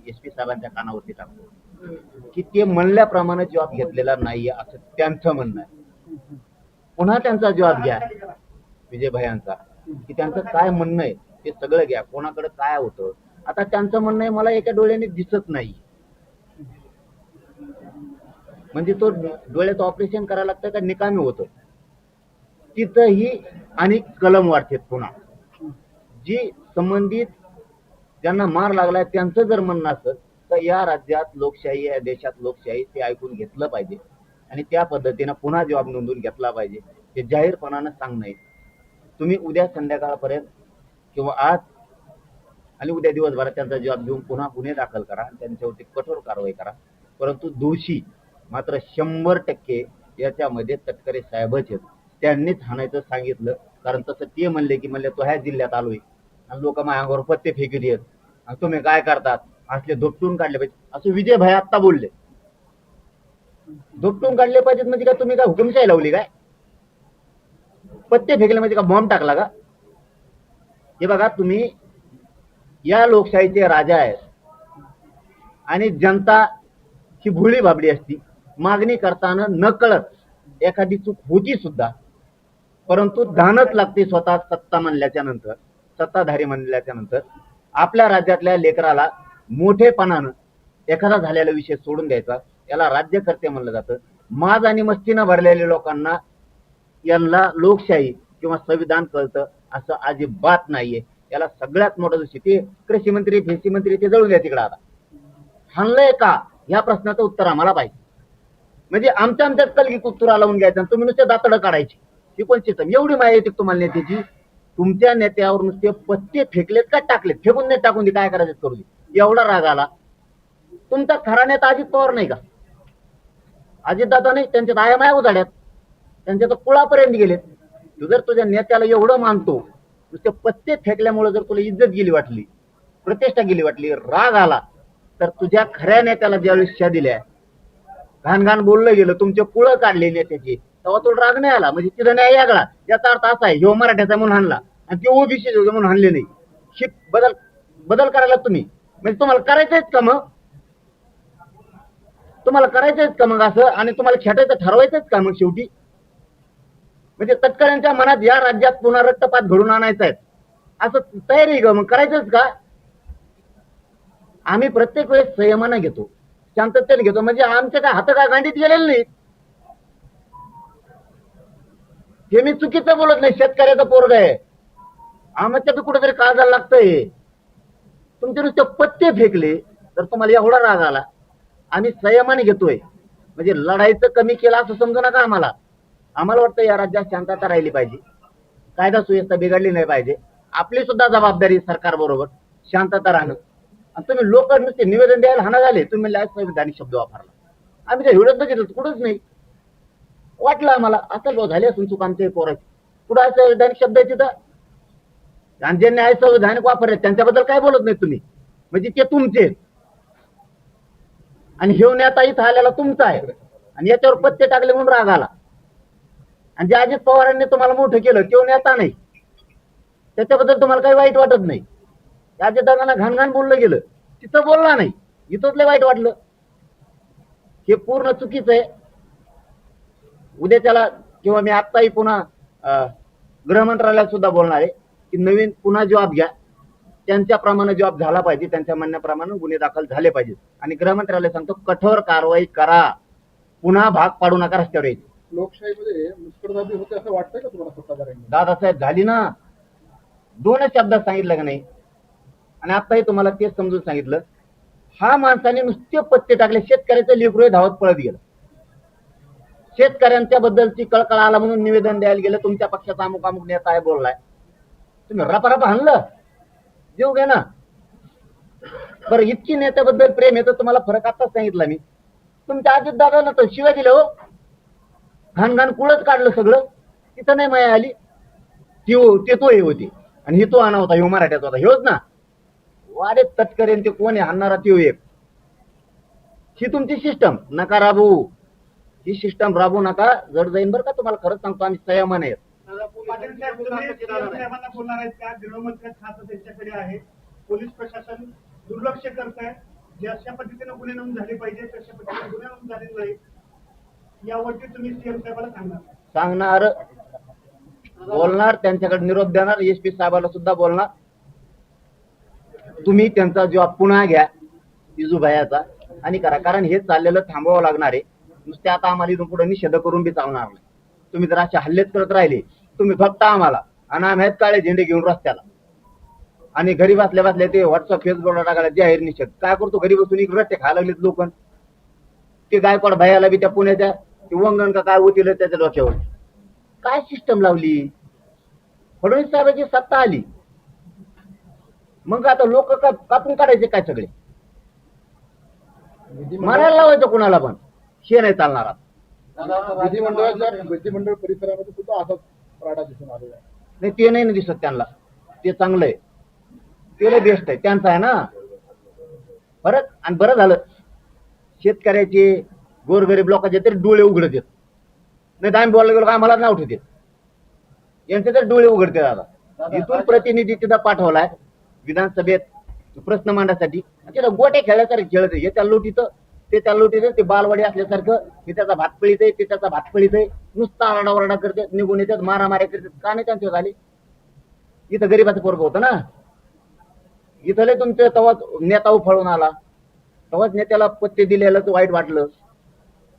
SP साहेबांच्या कानावरती टाकतो की ते म्हणल्याप्रमाणे जॉब घेतलेला नाहीये असं त्यांचं म्हणणं आहे. पुन्हा त्यांचा जॉब घ्या विजय भयांचा की त्यांचं काय म्हणणं आहे ते सगळं घ्या. कोणाकडे काय होतं आता त्यांचं म्हणणं आहे मला एका डोळ्याने दिसत नाही, म्हणजे तो डोळ्याचं ऑपरेशन करायला लागतं का निकामी होतं. तिथंही आणि कलम वाढते. पुन्हा जी संबंधित ज्यांना मार लागलाय त्यांचं जर म्हणणं असतं तर या राज्यात लोकशाही, या देशात लोकशाही, ते ऐकून घेतलं पाहिजे आणि त्या पद्धतीनं पुन्हा जॉब नोंदवून घेतला पाहिजे. ते जाहीरपणानं सांगणं. तुम्ही उद्या संध्याकाळपर्यंत किंवा आज आणि उद्या दिवसभरात त्यांचा जॉब घेऊन पुन्हा गुन्हे दाखल करा, त्यांच्यावरती कठोर कारवाई करा. परंतु दोषी मात्र 100% याच्यामध्ये तटकरे साहेबच आहेत. त्यांनीच हाणायचं सांगितलं, कारण तसं ते म्हणले की म्हणले तो ह्या जिल्ह्यात आलोय आणि लोक माझ्या अंगावर पत्ते फेकली आहेत आणि तुम्ही काय करतात असले धोपटून काढले पाहिजे असं विजय भाई आत्ता बोलले. धोपटून काढले पाहिजेत म्हणजे काय तुम्ही काय हुकुमशाही लावली काय? पत्ते फेकले म्हणजे का बॉम्ब टाकला का? हे बघा तुम्ही या लोकशाहीचे राजा आहेत आणि जनता ही भोळी बाबडी असती. मागणी करताना नकळत एखादी चूक होती सुद्धा, परंतु धानच लागते स्वतः सत्ता म्हणल्याच्या नंतर, सत्ताधारी म्हणल्याच्या नंतर आपल्या राज्यातल्या लेकराला मोठेपणानं एखादा झालेला विषय सोडून द्यायचा. याला राज्यकर्ते म्हणलं जातं. माज आणि मस्तीनं भरलेल्या लोकांना यांना लोकशाही किंवा संविधान कळतं असं अजिबात नाहीये. याला सगळ्यात मोठं दोषी ते कृषी मंत्री, फेसी मंत्री ते जळून द्या तिकडं. आता हाणलंय का या प्रश्नाचं उत्तर आम्हाला पाहिजे. म्हणजे आमच्यात कलगी कुत्तुरा लावून घ्यायचा तुम्ही नुसते दातडं काढायची, ही कोणची सिस्टम? एवढी माहिती येते तुम्हाला नेत्याची? तुमच्या नेत्यावर नुसते पत्ते फेकलेत का टाकलेत? फेकून नाही टाकून दे, काय करायचं करू दे. एवढा राग आला तुमचा खरा नेता अजित पवार नाही का? अजित दादा नाही, त्यांच्यात आया माया उजाड्यात, त्यांच्या तर कुळापर्यंत गेलेत. तू जर तुझ्या नेत्याला एवढं मानतो, नुसते पत्ते फेकल्यामुळे जर तुला इज्जत गेली वाटली, प्रतिष्ठा गेली वाटली, राग आला, तर तुझ्या खऱ्या नेत्याला ज्यावेळेस शिक्षा दिल्या, घाण घाण बोललं गेलं, तुमचे कुळं काढले नेत्याची, तेव्हा तुला राग नाही आला. म्हणजे तिथं न्याय यागळा. याचा अर्थ असा आहे ह्यो मराठ्याचा म्हणून हाणला आणि ते ओबीसी म्हणून हाणले नाही. शिक बदल करायला तुम्ही म्हणजे तुम्हाला करायचंच का मग? तुम्हाला करायचंच का मग असं? आणि तुम्हाला खेटायचं ठरवायचंच का मग शेवटी? म्हणजे तटकऱ्यांच्या मनात या राज्यात पुन्हा रक्तपात घडून आणायचा आहे असं तयारी ग मग करायचंच का? आम्ही प्रत्येक वेळेस संयमानं घेतो, शांततेने घेतो. म्हणजे आमच्या काय हात काय गांडीत गेलेले नाहीत. हे मी चुकीचं बोलत नाही. शेतकऱ्याचं पोरग आहे, आमच्या बी कुठेतरी काळजाला लागतंय. तुमचे नुसते पत्ते फेकले तर तुम्हाला एवढा राग आला. आम्ही संयमाने घेतोय म्हणजे लढाईचं कमी केलं असं समजू नका आम्हाला. आम्हाला वाटतं या राज्यात शांतता राहिली पाहिजे, कायदा सुव्यवस्था बिघडली नाही पाहिजे. आपली सुद्धा जबाबदारी सरकार बरोबर शांतता राहणं. आणि तुम्ही लोक नुसते निवेदन द्यायला हाना झाले, तुम्ही संविधानिक शब्द वापरला. आम्ही त्या व्हिडिओत बघितलं कुठंच नाही. वाटलं आम्हाला असं झाली असून चूक आमच्या पोराची. कुठं असं संविधानिक शब्द आहे तिथं? आणि ज्यांनी संविधानिक वापरले त्यांच्याबद्दल काय बोलत नाही तुम्ही? म्हणजे ते तुमचे आणि घेऊन आता इथं आलेला तुमचा आहे आणि याच्यावर पत्ते टाकले म्हणून राग आला. आणि जे अजित पवारांनी तुम्हाला मोठं केलं तो नेता नाही, त्याच्याबद्दल तुम्हाला काही वाईट वाटत नाही. अजित दादांना घाण बोललं गेलं, तिथं बोलला नाही, इथंच लय वाईट वाटलं. हे पूर्ण चुकीचं आहे. उद्या त्याला किंवा मी आत्ताही पुन्हा गृह मंत्रालयात सुद्धा बोलणार आहे की नवीन पुन्हा जॉब घ्या. त्यांच्याप्रमाणे जॉब झाला पाहिजे, त्यांच्या म्हणण्याप्रमाणे गुन्हे दाखल झाले पाहिजेत. आणि गृह मंत्रालय सांगतो कठोर कारवाई करा, पुन्हा भाग पाडू नका रस्त्यावर यायची. लोकशाहीमध्ये मुस्कटदाबी होते असं वाटतंय का तुम्हाला सत्ताधाऱ्यांनी? दादासाहेब झाली ना, दोनच शब्दात सांगितलं का नाही? आणि आताही तुम्हाला तेच समजून सांगितलं. हा माणसाने नुसते पत्ते टाकले, शेतकऱ्याचं लेकरू धावत पळत गेलं. शेतकऱ्यांच्या बद्दलची कळकळ आला म्हणून निवेदन द्यायला गेलं. तुमच्या पक्षाचा अमुक नेता आहे बोललाय, तुम्ही रपारपा हाणलं, जीव घे ना. बरं इतकी नेत्याबद्दल प्रेम येतं तुम्हाला, फरक आताच सांगितला मी. तुमच्या अजित दादाला तर शिवाय दिलं हो, घाण कुळच काढलं सगळं. तिथं नाही माया आली. ते तो हे होती आणि हे तो आणा होता, ह्यो मराठ्याचा होता, ह्योच ना. वारे तटकरेन ते कोण आहे हाणणारा त्यो एक. ही तुमची सिस्टम नका राबवू, ही सिस्टम राबवू नका. जड जाईन बरं का तुम्हाला, खरंच सांगतो आम्ही संयमान आहेत. बोलणार आहेत का? गृहमंत्री खातं त्यांच्याकडे आहे, पोलीस प्रशासन दुर्लक्ष करत आहे. ज्या पद्धतीनं गुन्हे नोंद झाले पाहिजे तशा पद्धतीने गुन्हे नोंद झालेले नाही यावरती तुम्ही सीएम साहेबांना सांगणार सांगणार, बोलणार, त्यांच्याकडे निरोप देणार, एसपी साहेबाला सुद्धा बोलणार. तुम्ही त्यांचा जॉब पुन्हा घ्या इजूभाईचा आणि करा, कारण हे चाललेलं थांबवावं लागणार आहे. नुसते आता आम्हाला इथून पुढे निषेध करून बी चालणार नाही. तुम्ही जर असे हल्लेच करत राहिले, तुम्ही फक्त आम्हाला आणि आम्ही आहेत काळे झेंडे घेऊन रस्त्याला आणि घरी बसल्या बसल्या ते व्हॉट्सअप फेसबुकला टाकायला जाहीर निषेध. काय करतो घरी बसून इकडे रट्टे खायला लागलेत लोक. ते गायकवाड भैयाला बी त्या पुण्याच्या ते वंगण का काय होतील त्याच्या डोक्यावर. काय सिस्टम लावली? फडणवीस साहेबांची सत्ता आली मग आता लोक कापून काढायचे काय सगळे? मारायला लावायचं कुणाला पण, हे नाही चालणार आता. विधिमंडळ परिसरामध्ये सुद्धा असाच राडा दिसून आलेला आहे. नाही ते नाही ना दिसत त्यांना. ते चांगलं आहे, ते लय बेस्ट आहे, त्यांचं आहे ना परत. आणि बरं झालं शेतकऱ्याचे गोरगरीब लोकांचे तरी डोळे उघडत येत नाही. आम्ही बोलायला गेलो का आम्हाला नाव ठेवते, यांचे तर डोळे उघडते. आता इथून प्रतिनिधी तिथं पाठवलाय विधानसभेत प्रश्न मांडण्यासाठी. तिथं गोटे खेळल्यासारखे खेळत आहे. हे त्या लोटीत ते त्या लोटीत, ते बालवाडी असल्यासारखं. हे त्याचा भात पळीत आहे, ते त्याचा भात पळीत आहे. नुसता आरडाओरडा करते, निघून येतात, मारामारी करतात. का नाही त्यांच्यावर झाली? इथं गरीबाचं पोरग होतं ना. इथं लय तुमचं तेव्हाच नेता उफळून आला, तेव्हाच नेत्याला पत्ते दिलेलं तर वाईट वाटलं.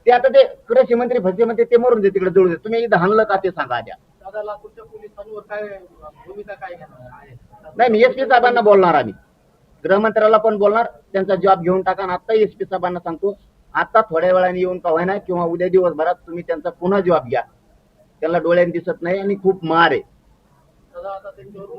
ते आता ते कृषी मंत्री फसे म्हणते ते मरून दे, तिकडे जळू दे. तुम्ही इथं हाणलं का ते सांगा आद्या. दादा लातूरच्या पोलिसांवर काय भूमिका काय घेणार आहे? नाही, मी एसपी साहेबांना बोलणार. आम्ही गृहमंत्र्याला पण बोलणार, त्यांचा जॉब घेऊन टाका. आणि आता एसपी साहेबांना सांगतो, आता थोड्या वेळाने येऊन का होईना किंवा उद्या दिवसभरात तुम्ही त्यांचा पुन्हा जॉब घ्या. त्याला डोळ्याने दिसत नाही आणि खूप मार आहे. दादा आता त्यांच्यावर